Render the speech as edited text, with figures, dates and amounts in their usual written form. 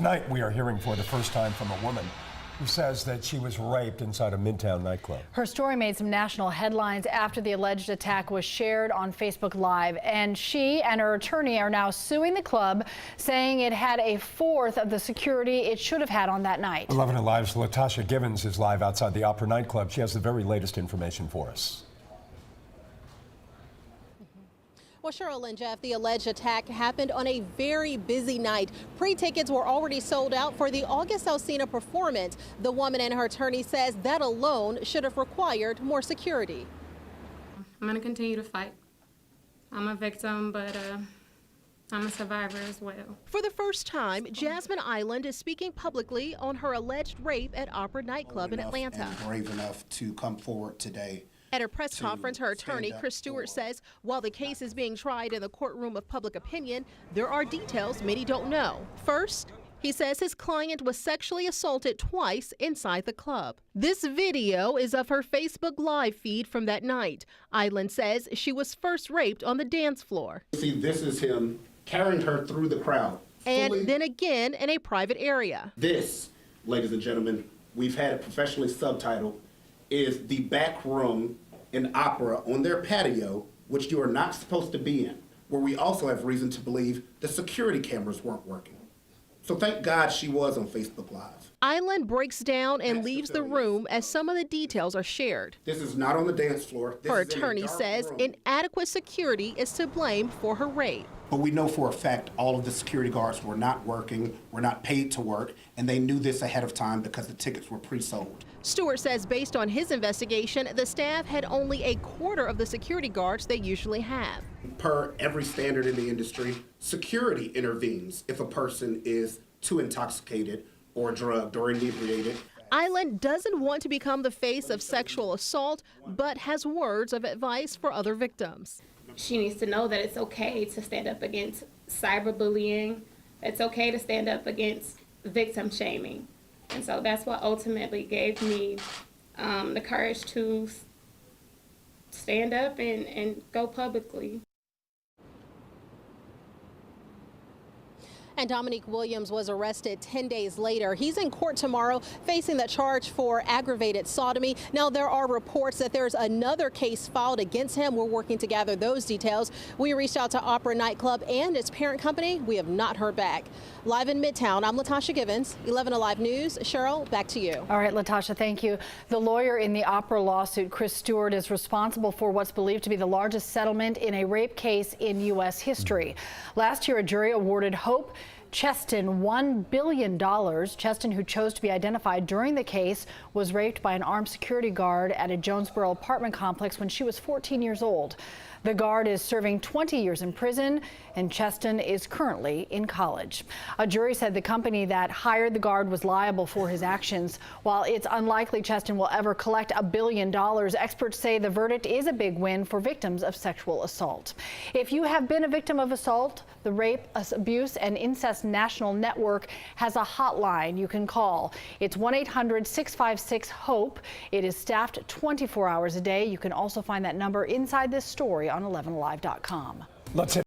Tonight, we are hearing for the first time from a woman who says that she was raped inside a Midtown nightclub. Her story made some national headlines after the alleged attack was shared on Facebook Live, and she and her attorney are now suing the club, saying it had a fourth of the security it should have had on that night. 11 Alive's Latasha Givens is live outside the Opera Nightclub. She has the very latest information for us. Well, Cheryl and Jeff, the alleged attack happened on a very busy night. Pre-tickets were already sold out for the August Alsina performance. The woman and her attorney says that alone should have required more security. I'm going to continue to fight. I'm a victim, but I'm a survivor as well. For the first time, Jasmine Island is speaking publicly on her alleged rape at Opera Nightclub in Atlanta. And brave enough to come forward today. At her press conference, her attorney, Chris Stewart, says while the case is being tried in the courtroom of public opinion, there are details many don't know. First, he says his client was sexually assaulted twice inside the club. This video is of her Facebook Live feed from that night. Island says she was first raped on the dance floor. See, this is him carrying her through the crowd. And then again in a private area. This, ladies and gentlemen, we've had it professionally subtitled, is the back room in Opera on their patio, which you are not supposed to be in, where we also have reason to believe the security cameras weren't working. So thank God she was on Facebook Live. Island breaks down and leaves the room as some of the details are shared. This is not on the dance floor. Her attorney says inadequate security is to blame for her rape. But we know for a fact all of the security guards were not working, were not paid to work, and they knew this ahead of time because the tickets were pre-sold. Stewart says based on his investigation, the staff had only a quarter of the security guards they usually have. Per every standard in the industry, security intervenes if a person is too intoxicated or drugged or inebriated. Island doesn't want to become the face of sexual assault, but has words of advice for other victims. She needs to know that it's okay to stand up against cyberbullying. It's okay to stand up against victim shaming. And so that's what ultimately gave me the courage to stand up and go publicly. And Dominique Williams was arrested 10 days later. He's in court tomorrow facing the charge for aggravated sodomy. Now, there are reports that there's another case filed against him. We're working to gather those details. We reached out to Opera Nightclub and its parent company. We have not heard back. Live in Midtown, I'm Latasha Givens, 11 Alive News. Cheryl, back to you. All right, Latasha, thank you. The lawyer in the Opera lawsuit, Chris Stewart, is responsible for what's believed to be the largest settlement in a rape case in U.S. history. Last year, a jury awarded Hope Cheston $1 billion. Cheston, who chose to be identified during the case, was raped by an armed security guard at a Jonesboro apartment complex when she was 14 years old. The guard is serving 20 years in prison, and Cheston is currently in college. A jury said the company that hired the guard was liable for his actions. While it's unlikely Cheston will ever collect $1 billion, experts say the verdict is a big win for victims of sexual assault. If you have been a victim of assault, the Rape, Abuse, and Incest National Network has a hotline you can call. It's 1-800-656-HOPE. It is staffed 24 hours a day. You can also find that number inside this story on 11alive.com. Let's hit